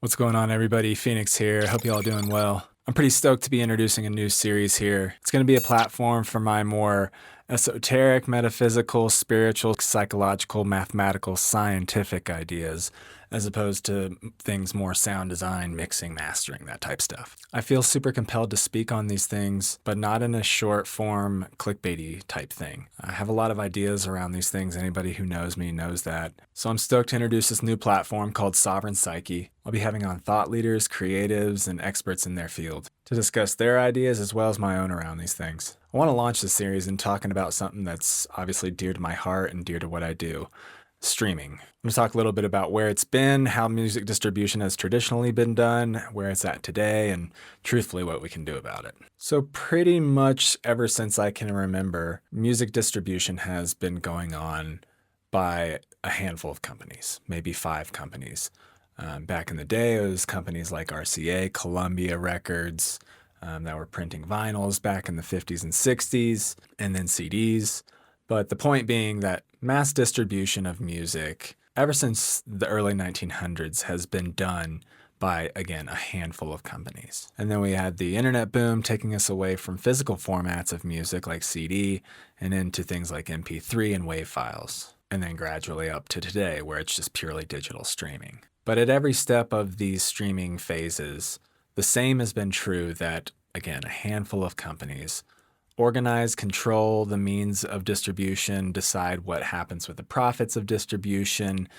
What's going on, everybody? Phoenix here. Hope you all doing well. I'm pretty stoked to be introducing a new series here. It's going to be a platform for my more esoteric, metaphysical, spiritual, psychological, mathematical, scientific ideas, as opposed to things more sound design, mixing, mastering, that type stuff. I feel super compelled to speak on these things, but not in a short form, clickbaity type thing. I have a lot of ideas around these things. Anybody who knows me knows that. So I'm stoked to introduce this new platform called Sovereign Psyche. I'll be having on thought leaders, creatives, and experts in their field to discuss their ideas as well as my own around these things. I want to launch this series in talking about something that's obviously dear to my heart and dear to what I do. Streaming. I'm going to talk a little bit about where it's been, how music distribution has traditionally been done, where it's at today, and truthfully what we can do about it. So pretty much ever since I can remember, music distribution has been going on by a handful of companies, maybe 5 companies. Back in the day, it was companies like RCA, Columbia Records, that were printing vinyls back in the 50s and 60s, and then CDs. But the point being that mass distribution of music, ever since the early 1900s, has been done by, again, a handful of companies. And then we had the internet boom taking us away from physical formats of music like CD and into things like MP3 and WAV files. And then gradually up to today, where it's just purely digital streaming. But at every step of these streaming phases, the same has been true that, again, a handful of companies organize, control the means of distribution, decide what happens with the profits of distribution,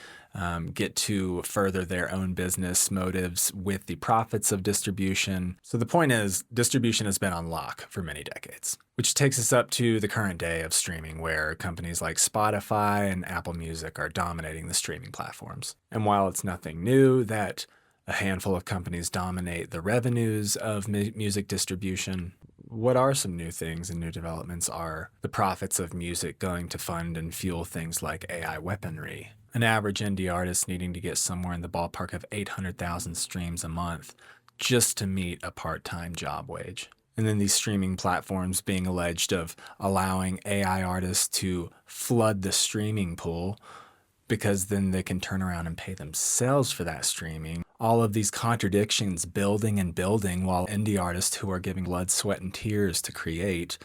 get to further their own business motives with the profits of distribution. So the point is, distribution has been on lock for many decades, which takes us up to the current day of streaming, where companies like Spotify and Apple Music are dominating the streaming platforms. And while it's nothing new that a handful of companies dominate the revenues of music distribution, what are some new things and new developments are the profits of music going to fund and fuel things like AI weaponry. An average indie artist needing to get somewhere in the ballpark of 800,000 streams a month just to meet a part-time job wage. And then these streaming platforms being alleged of allowing AI artists to flood the streaming pool because then they can turn around and pay themselves for that streaming. All of these contradictions building and building while indie artists who are giving blood, sweat, and tears to create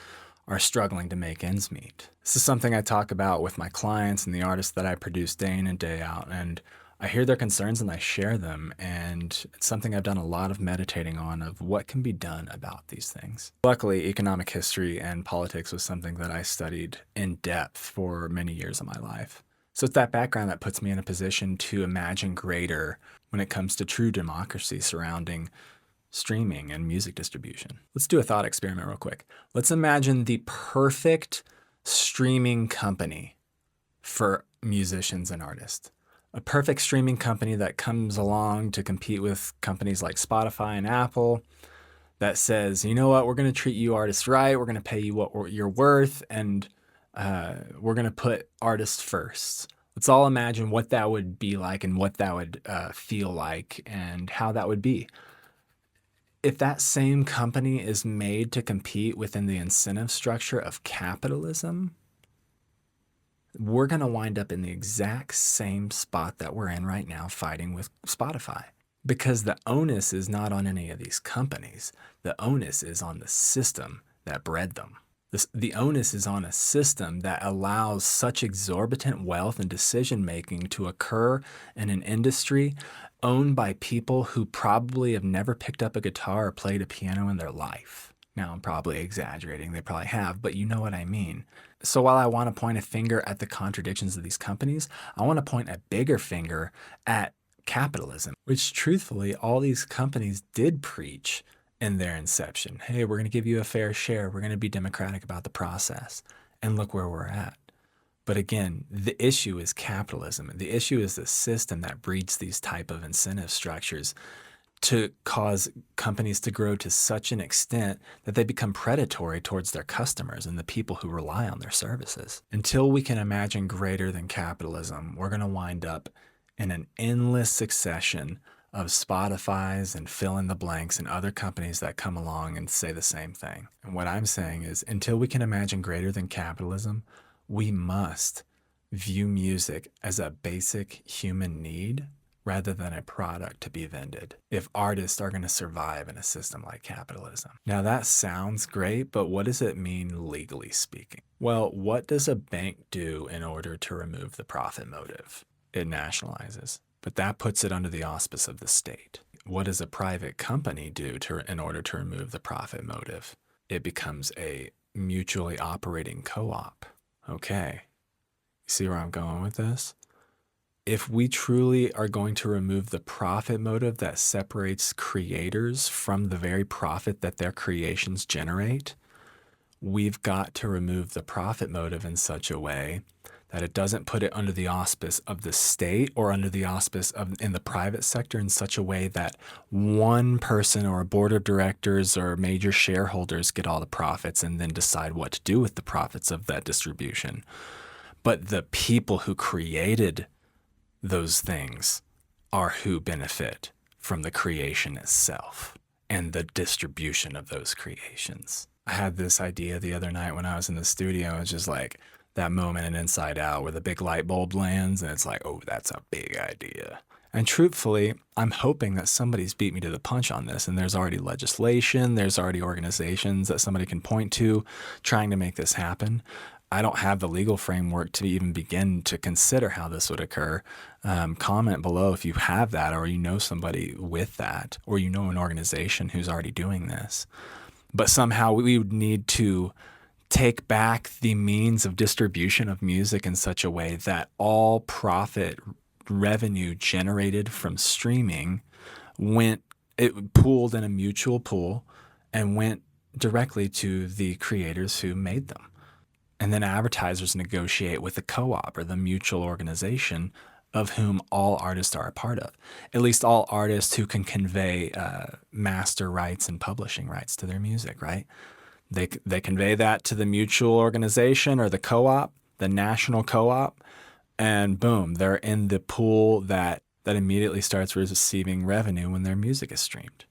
are struggling to make ends meet. This is something I talk about with my clients and the artists that I produce day in and day out, and I hear their concerns and I share them, and it's something I've done a lot of meditating on of what can be done about these things. Luckily, economic history and politics was something that I studied in depth for many years of my life. So it's that background that puts me in a position to imagine greater when it comes to true democracy surrounding streaming and music distribution. Let's do a thought experiment real quick. Let's imagine the perfect streaming company for musicians and artists. A perfect streaming company that comes along to compete with companies like Spotify and Apple that says, you know what, we're going to treat you artists right, we're going to pay you what you're worth, and we're going to put artists first. Let's all imagine what that would be like and what that would feel like and how that would be. If that same company is made to compete within the incentive structure of capitalism, we're going to wind up in the exact same spot that we're in right now fighting with Spotify. Because the onus is not on any of these companies. The onus is on the system that bred them. The onus is on a system that allows such exorbitant wealth and decision-making to occur in an industry owned by people who probably have never picked up a guitar or played a piano in their life. Now, I'm probably exaggerating. They probably have, but you know what I mean. So while I want to point a finger at the contradictions of these companies, I want to point a bigger finger at capitalism, which truthfully, all these companies did preach in their inception. Hey, we're going to give you a fair share. We're going to be democratic about the process. And look where we're at. But again, the issue is capitalism. The issue is the system that breeds these type of incentive structures to cause companies to grow to such an extent that they become predatory towards their customers and the people who rely on their services. Until we can imagine greater than capitalism, we're going to wind up in an endless succession of Spotify's and fill in the blanks and other companies that come along and say the same thing. And what I'm saying is, until we can imagine greater than capitalism, we must view music as a basic human need rather than a product to be vended if artists are going to survive in a system like capitalism. Now that sounds great, but what does it mean legally speaking? Well, what does a bank do in order to remove the profit motive? It nationalizes, but that puts it under the auspice of the state. What does a private company do in order to remove the profit motive? It becomes a mutually operating co-op. Okay, you see where I'm going with this? If we truly are going to remove the profit motive that separates creators from the very profit that their creations generate, we've got to remove the profit motive in such a way that it doesn't put it under the auspice of the state or under the auspice of in the private sector in such a way that one person or a board of directors or major shareholders get all the profits and then decide what to do with the profits of that distribution. But the people who created those things are who benefit from the creation itself and the distribution of those creations. I had this idea the other night when I was in the studio. It's just like that moment in Inside Out where the big light bulb lands and it's like, oh, that's a big idea. And truthfully, I'm hoping that somebody's beat me to the punch on this, and there's already legislation, there's already organizations that somebody can point to trying to make this happen. I don't have the legal framework to even begin to consider how this would occur. Comment below if you have that, or you know somebody with that, or you know an organization who's already doing this. But somehow we would need to take back the means of distribution of music in such a way that all profit revenue generated from streaming it pooled in a mutual pool and went directly to the creators who made them. And then advertisers negotiate with the co-op or the mutual organization of whom all artists are a part of. At least all artists who can convey master rights and publishing rights to their music, right? They convey that to the mutual organization or the co-op, the national co-op, and boom, they're in the pool that immediately starts receiving revenue when their music is streamed.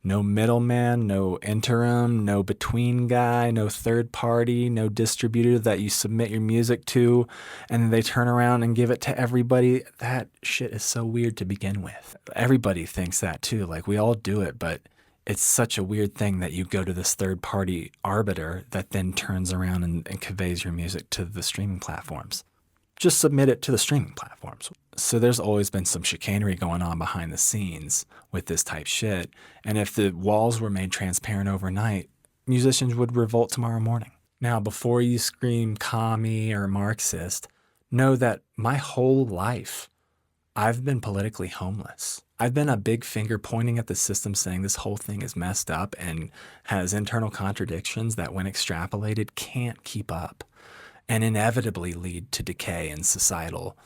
No middleman, no interim, no between guy, no third party, no distributor that you submit your music to and they turn around and give it to everybody. That shit is so weird to begin with. Everybody thinks that too. Like we all do it, but it's such a weird thing that you go to this third party arbiter that then turns around and conveys your music to the streaming platforms. Just submit it to the streaming platforms. So there's always been some chicanery going on behind the scenes with this type shit. And if the walls were made transparent overnight, musicians would revolt tomorrow morning. Now, before you scream commie or Marxist, know that my whole life, I've been politically homeless. I've been a big finger pointing at the system saying this whole thing is messed up and has internal contradictions that when extrapolated can't keep up and inevitably lead to decay and societal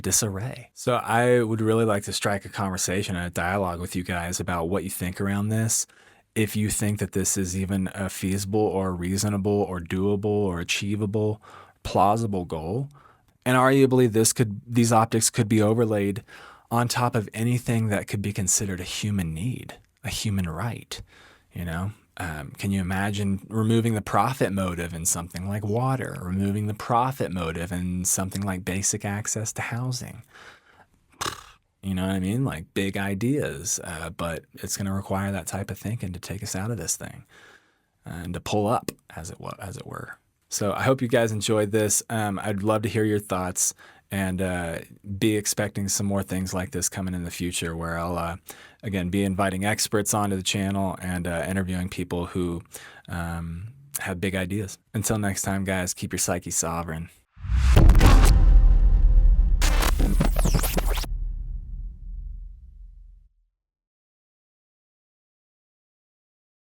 disarray. So I would really like to strike a conversation and a dialogue with you guys about what you think around this. If you think that this is even a feasible or reasonable or doable or achievable, plausible goal. And arguably these optics could be overlaid on top of anything that could be considered a human need, a human right, you know? Can you imagine removing the profit motive in something like water, removing the profit motive in something like basic access to housing? You know what I mean? Like big ideas, but it's going to require that type of thinking to take us out of this thing and to pull up, as it were. So I hope you guys enjoyed this. I'd love to hear your thoughts and be expecting some more things like this coming in the future where I'll, again, be inviting experts onto the channel and interviewing people who have big ideas. Until next time, guys, keep your psyche sovereign.